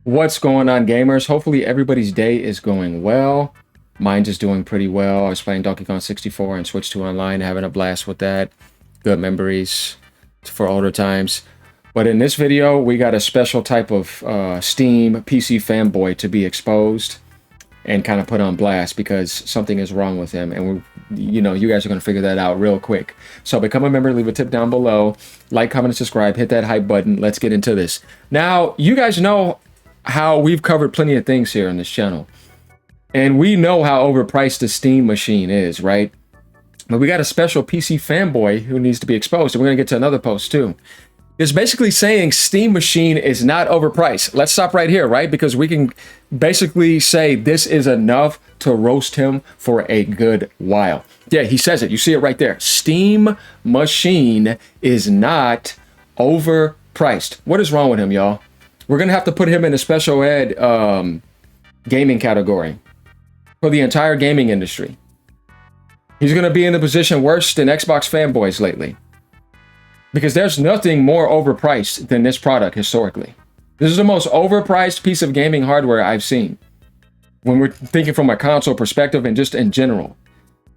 What's going on, gamers? Hopefully everybody's day is going well. Mine's is doing pretty well. I was playing Donkey Kong 64 and Switch 2 online, having a blast with that. Good memories for older times. But in this video, we got a special type of Steam PC fanboy to be exposed and kind of put on blast because something is wrong with him. And you guys are going to figure that out real quick. So become a member, leave a tip down below, like, comment, and subscribe, hit that hype button. Let's get into this. Now, you guys know how we've covered plenty of things here on this channel. And we know how overpriced the Steam machine is, right? But we got a special PC fanboy who needs to be exposed. And we're going to get to another post too. It's basically saying Steam machine is not overpriced. Let's stop right here, right? Because we can basically say this is enough to roast him for a good while. Yeah, he says it. You see it right there. Steam machine is not overpriced. What is wrong with him, y'all? We're going to have to put him in a special ed gaming category for the entire gaming industry. He's going to be in the position worse than Xbox fanboys lately. Because there's nothing more overpriced than this product historically. This is the most overpriced piece of gaming hardware I've seen. When we're thinking from a console perspective and just in general.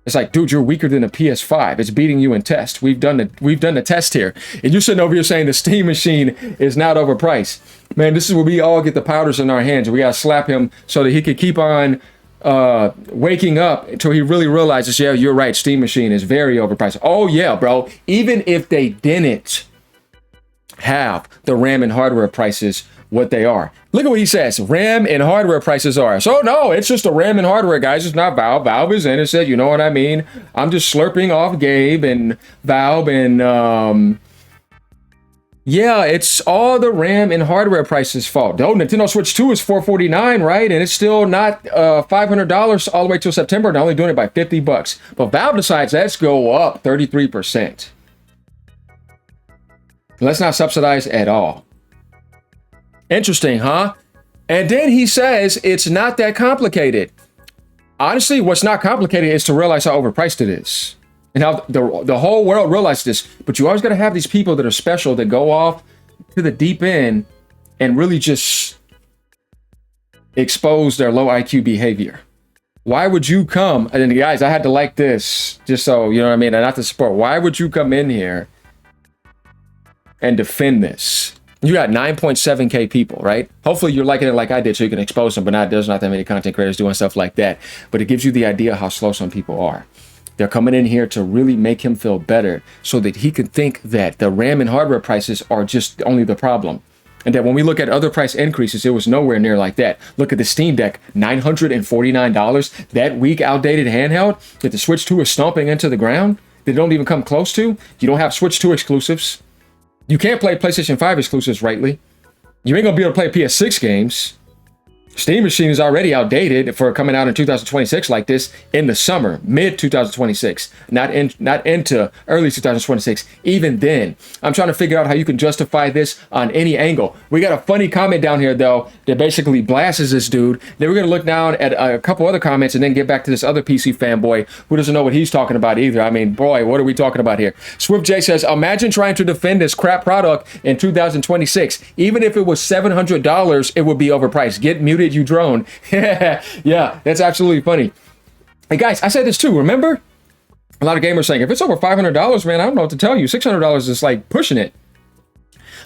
It's like, dude, you're weaker than a PS5. It's beating you in test. We've done the test here. And you're sitting over here saying the Steam machine is not overpriced. Man, this is where we all get the powders in our hands. And we got to slap him so that he could keep on waking up until he really realizes, yeah, you're right. Steam machine is very overpriced. Oh, yeah, bro. Even if they didn't have the RAM and hardware prices what they are. Look at what he says. RAM and hardware prices are. So no, it's just the RAM and hardware, guys. It's not Valve. Valve is innocent. You know what I mean? I'm just slurping off Gabe and Valve and yeah, it's all the RAM and hardware prices fault. No, Nintendo Switch 2 is $449, right? And it's still not $500 all the way till September. They're only doing it by $50. But Valve decides let's go up 33%. Let's not subsidize at all. Interesting, huh? And then he says it's not that complicated. Honestly, what's not complicated is to realize how overpriced it is. And how the whole world realizes this. But you always got to have these people that are special that go off to the deep end and really just expose their low IQ behavior. Why would you come? And guys, I had to like this just so, you know what I mean? And not to support. Why would you come in here and defend this? You got 9.7K people, right? Hopefully you're liking it like I did so you can expose them, but there's not that many content creators doing stuff like that. But it gives you the idea how slow some people are. They're coming in here to really make him feel better so that he can think that the RAM and hardware prices are just only the problem. And that when we look at other price increases, it was nowhere near like that. Look at the Steam Deck, $949. That weak, outdated handheld that the Switch 2 is stomping into the ground. They don't even come close to. You don't have Switch 2 exclusives. You can't play PlayStation 5 exclusives rightly. You ain't gonna be able to play PS6 games. Steam machine is already outdated for coming out in 2026 like this in the summer, mid 2026, not into early 2026. Even then, I'm trying to figure out how you can justify this on any angle. We got a funny comment down here though that basically blasts this dude. Then we're gonna look down at a couple other comments and then get back to this other PC fanboy who doesn't know what he's talking about either. I mean, boy, what are we talking about here? Swift J says, imagine trying to defend this crap product in 2026. Even if it was $700, it would be overpriced. Get muted, you drone. Yeah, that's absolutely funny. Hey guys, I said this too, remember? A lot of gamers saying, if it's over $500, man, I don't know what to tell you. $600 is like pushing it.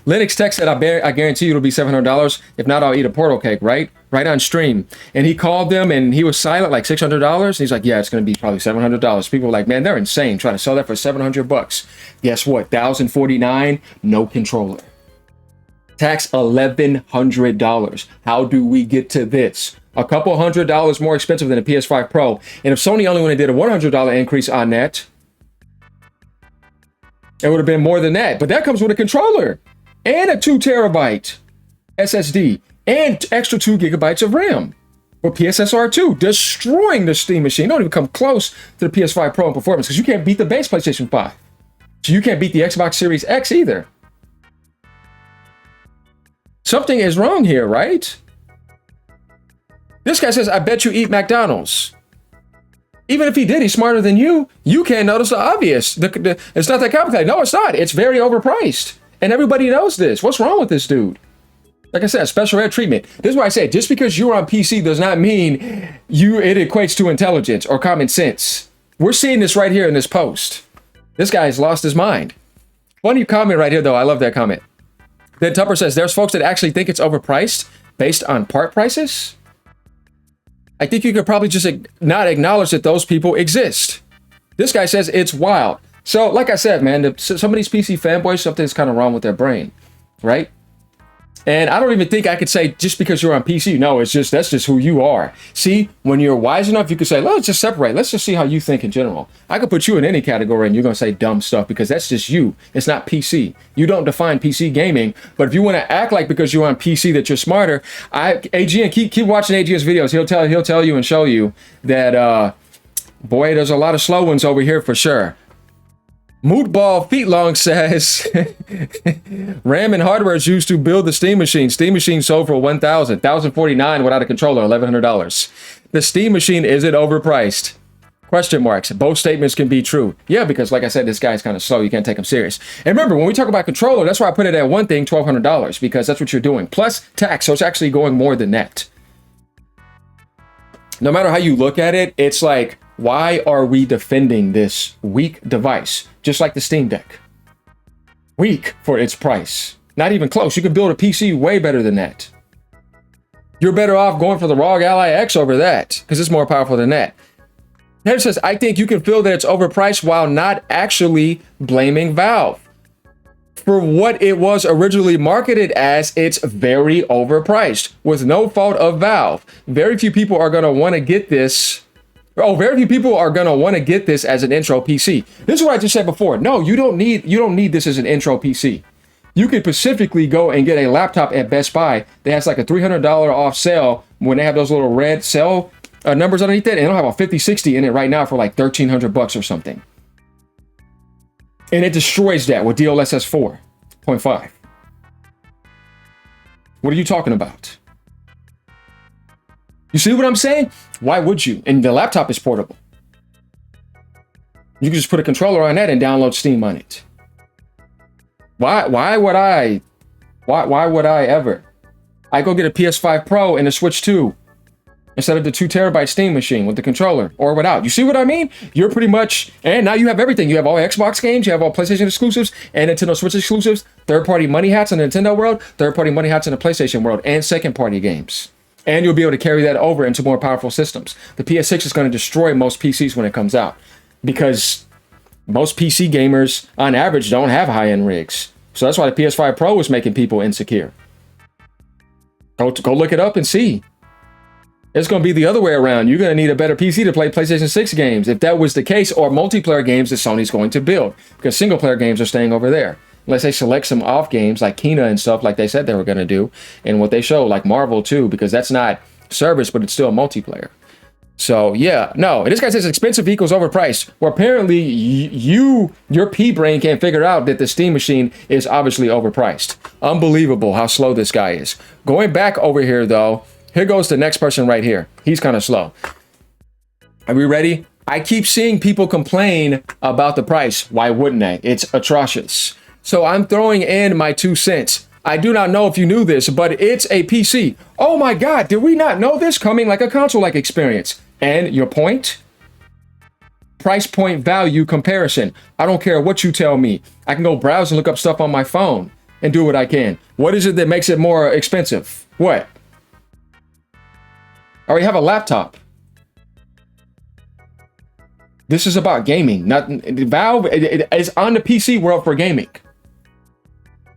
Linux Tech said, I guarantee you it'll be $700. If not, I'll eat a portal cake, right? Right on stream. And he called them and he was silent, like $600. He's like, yeah, it's going to be probably $700. People were like, man, they're insane trying to sell that for $700. Guess what? $1,049, no controller. Tax $1,100. How do we get to this? A couple $100 more expensive than a PS5 Pro. And if Sony only did a $100 increase on that, it would have been more than that. But that comes with a controller and a 2 terabyte SSD and extra 2 gigabytes of RAM. Or PSSR 2, destroying the Steam machine. Don't even come close to the PS5 Pro in performance because you can't beat the base PlayStation 5. So you can't beat the Xbox Series X either. Something is wrong here, right? This guy says, I bet you eat McDonald's. Even if he did, he's smarter than you. You can't notice the obvious. It's not that complicated. No, it's not. It's very overpriced. And everybody knows this. What's wrong with this dude? Like I said, special ed treatment. This is why I say, just because you're on PC does not mean it equates to intelligence or common sense. We're seeing this right here in this post. This guy's lost his mind. Funny comment right here, though. I love that comment. Then Tupper says, there's folks that actually think it's overpriced based on part prices. I think you could probably just not acknowledge that those people exist. This guy says it's wild. So, like I said, man, some of these PC fanboys, something's kind of wrong with their brain, right? And I don't even think I could say just because you're on PC. No, that's just who you are. See, when you're wise enough, you could say, let's just separate. Let's just see how you think in general. I could put you in any category and you're going to say dumb stuff because that's just you. It's not PC. You don't define PC gaming. But if you want to act like because you're on PC that you're smarter, AGN, keep watching AGN's videos. He'll tell you and show you that, boy, there's a lot of slow ones over here for sure. Mootball Feetlong says, RAM and hardware is used to build the Steam Machine. Steam Machine sold for $1,049 without a controller, $1,100. The Steam Machine, is it overpriced? Question marks. Both statements can be true. Yeah, because like I said, this guy's kind of slow. You can't take him serious. And remember, when we talk about controller, that's why I put it at one thing, $1,200, because that's what you're doing. Plus tax, so it's actually going more than that. No matter how you look at it, it's like, why are we defending this weak device? Just like the Steam Deck. Weak for its price. Not even close. You could build a PC way better than that. You're better off going for the ROG Ally X over that, because it's more powerful than that. Head says, I think you can feel that it's overpriced while not actually blaming Valve. For what it was originally marketed as, it's very overpriced, with no fault of Valve. Very few people are going to want to get this. Very few people are going to want to get this as an intro PC. This is what I just said before. No, you don't need this as an intro PC. You could specifically go and get a laptop at Best Buy that has like a $300 off sale when they have those little red sale numbers underneath it, and they'll have a 5060 in it right now for like $1,300 or something. And it destroys that with DLSS 4.5. What are you talking about? You see what I'm saying? Why would you? And the laptop is portable. You can just put a controller on that and download Steam on it. Why would I ever? I go get a PS5 Pro and a Switch 2 instead of the 2 terabyte Steam machine with the controller or without. You see what I mean? You're pretty much, and now you have everything. You have all Xbox games, you have all PlayStation exclusives and Nintendo Switch exclusives, third-party money hats in the Nintendo world, third-party money hats in the PlayStation world, and second-party games. And you'll be able to carry that over into more powerful systems. The PS6 is going to destroy most PCs when it comes out because most PC gamers, on average, don't have high-end rigs. So that's why the PS5 Pro is making people insecure. Go look it up and see. It's going to be the other way around. You're going to need a better PC to play PlayStation 6 games. If that was the case, or multiplayer games that Sony's going to build, because single-player games are staying over there. Unless they select some off games like Kena and stuff like they said they were going to do. And what they show, like Marvel too, because that's not service, but it's still multiplayer. So yeah, no. And this guy says expensive equals overpriced. Well, apparently your P-brain can't figure out that the Steam Machine is obviously overpriced. Unbelievable how slow this guy is. Going back over here though, here goes the next person right here. He's kind of slow. Are we ready? I keep seeing people complain about the price. Why wouldn't they? It's atrocious. So I'm throwing in my 2 cents. I do not know if you knew this, but it's a PC. Oh my God, did we not know this? Coming like a console-like experience. And your point? Price point value comparison. I don't care what you tell me. I can go browse and look up stuff on my phone and do what I can. What is it that makes it more expensive? What? I already have a laptop. This is about gaming. Not Valve is on the PC world for gaming.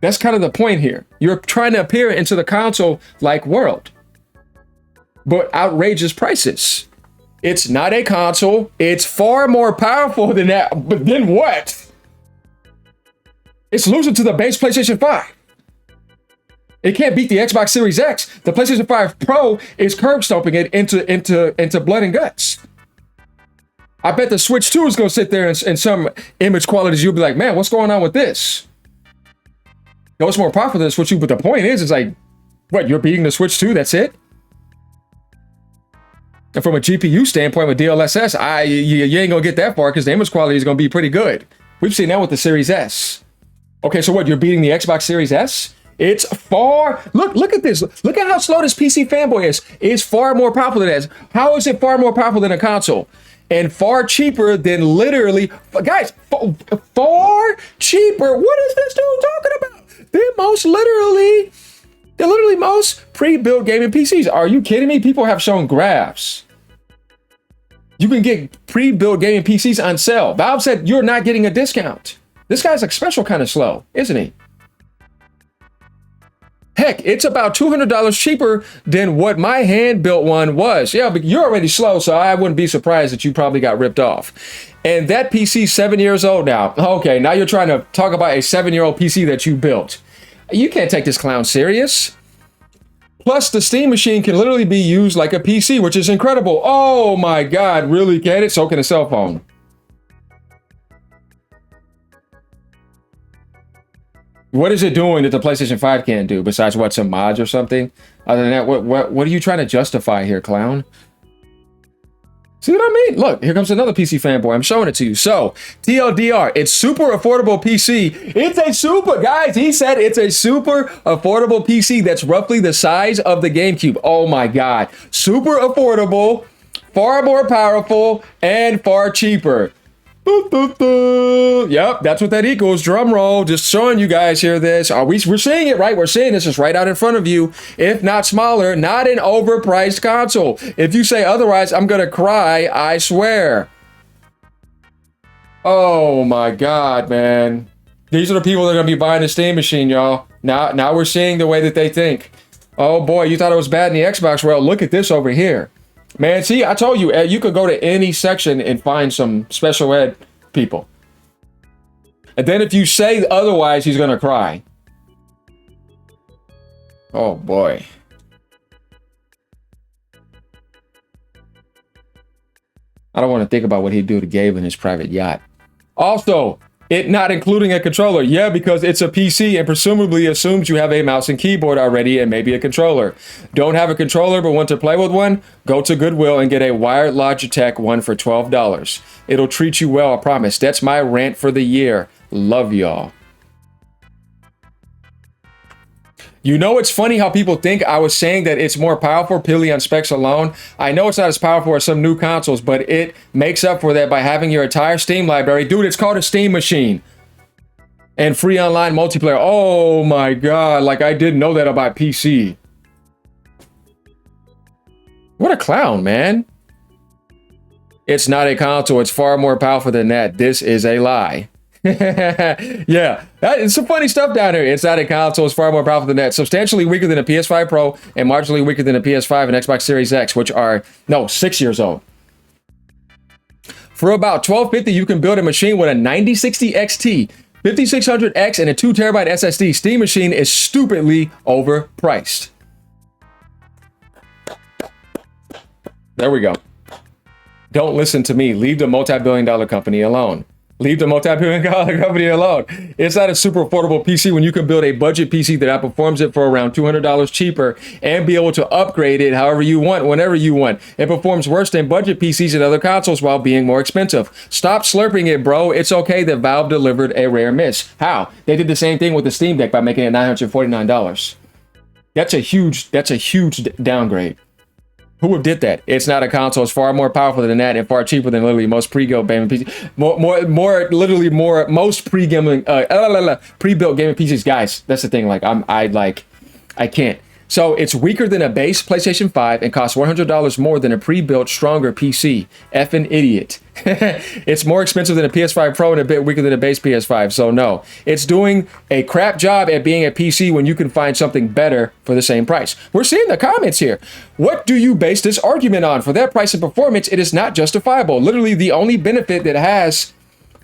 That's kind of the point here. You're trying to appear into the console-like world, but outrageous prices. It's not a console. It's far more powerful than that. But then what? It's losing to the base PlayStation 5. It can't beat the Xbox Series X. The PlayStation 5 Pro is curb stomping it into blood and guts. I bet the Switch 2 is going to sit there and some image qualities. You'll be like, man, what's going on with this? No, it's more powerful than the Switch 2, but the point is, it's like, what, you're beating the Switch 2, that's it? And from a GPU standpoint with DLSS, you ain't going to get that far because the image quality is going to be pretty good. We've seen that with the Series S. Okay, so what, you're beating the Xbox Series S? It's far, look at this. Look at how slow this PC Fanboy is. It's far more powerful than that. How is it far more powerful than a console? And far cheaper than literally, guys, far cheaper. What is this dude talking about? They're literally most pre-built gaming PCs. Are you kidding me? People have shown graphs. You can get pre-built gaming PCs on sale. Valve said you're not getting a discount. This guy's like special kind of slow, isn't he? Heck, it's about $200 cheaper than what my hand-built one was. Yeah, but you're already slow, so I wouldn't be surprised that you probably got ripped off. And that PC's 7 years old now. Okay, now you're trying to talk about a 7-year-old PC that you built. You can't take this clown serious. Plus, the Steam machine can literally be used like a PC, which is incredible. Oh my God, really can it? So can a cell phone. What is it doing that the PlayStation 5 can't do besides what, some mods or something? Other than that, what are you trying to justify here, clown? See what I mean? Look, here comes another PC Fanboy. I'm showing it to you. So, TLDR, it's super affordable PC. It's a super, guys, he said it's a super affordable PC that's roughly the size of the GameCube. Oh my God. Super affordable, far more powerful, and far cheaper. Yep, that's what that equals. Drum roll. Just showing you guys here this. We're seeing it, right? We're seeing this is right out in front of you. If not smaller, not an overpriced console. If you say otherwise, I'm gonna cry, I swear. Oh my God, man. These are the people that are gonna be buying the Steam machine, y'all. Now we're seeing the way that they think. Oh boy, you thought it was bad in the Xbox world. Look at this over here. Man, see, I told you, you could go to any section and find some special ed people. And then if you say otherwise, he's going to cry. Oh, boy. I don't want to think about what he'd do to Gabe in his private yacht. Also, it not including a controller. Yeah, because it's a PC and presumably assumes you have a mouse and keyboard already and maybe a controller. Don't have a controller but want to play with one? Go to Goodwill and get a wired Logitech one for $12. It'll treat you well, I promise. That's my rant for the year. Love y'all. You know, it's funny how people think I was saying that it's more powerful purely on specs alone. I know it's not as powerful as some new consoles, but it makes up for that by having your entire Steam library. Dude, it's called a Steam machine. And free online multiplayer. Oh my God, like I didn't know that about PC. What a clown, man. It's not a console, it's far more powerful than that. This is a lie. Yeah, it's some funny stuff down here. It's not a console, it's far more powerful than that. Substantially weaker than a PS5 Pro and marginally weaker than a PS5 and Xbox Series X, which are, no, 6 years old. For about $12.50, you can build a machine with a 9060 XT, 5600X, and a 2TB SSD. Steam machine is stupidly overpriced. There we go. Don't listen to me. Leave the multi-billion-dollar company alone. Leave the multi-billion-dollar company alone. It's not a super affordable PC when you can build a budget PC that outperforms it for around $200 cheaper and be able to upgrade it however you want, whenever you want. It performs worse than budget PCs and other consoles while being more expensive. Stop slurping it, bro. It's okay that Valve delivered a rare miss. How? They did the same thing with the Steam Deck by making it $949. That's a huge downgrade. Who did that? It's not a console. It's far more powerful than that and far cheaper than literally most pre-built gaming PCs. Most pre-built gaming PCs. Guys, that's the thing. Like I can't. So it's weaker than a base PlayStation 5 and costs $100 more than a pre-built stronger PC. Effing idiot. It's more expensive than a PS5 Pro and a bit weaker than a base PS5. So no, it's doing a crap job at being a PC when you can find something better for the same price. We're seeing the comments here. What do you base this argument on? For that price and performance, it is not justifiable. Literally the only benefit that it has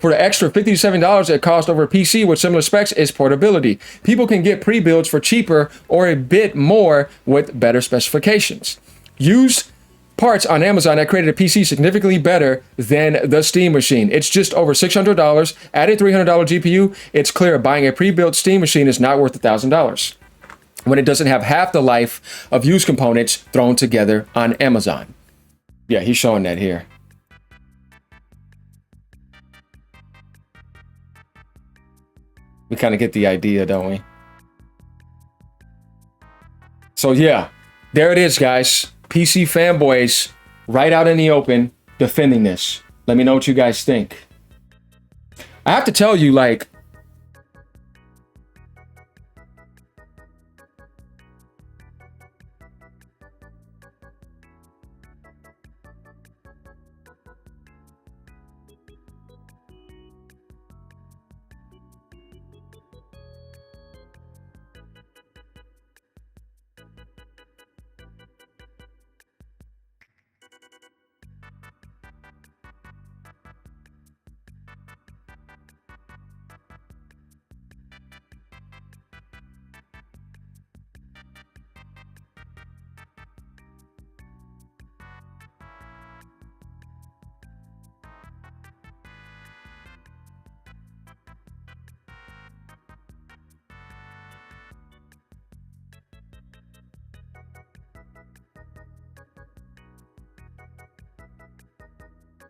for the extra $50 to $70 it costs over a PC with similar specs is portability. People can get pre-builds for cheaper or a bit more with better specifications. Used parts on Amazon that created a PC significantly better than the Steam machine. It's just over $600. At a $300 GPU, it's clear buying a pre-built Steam machine is not worth $1,000 when it doesn't have half the life of used components thrown together on Amazon. Yeah, he's showing that here. We kind of get the idea, don't we? So yeah, there it is, guys. PC fanboys right out in the open defending this. Let me know what you guys think. I have to tell you, like,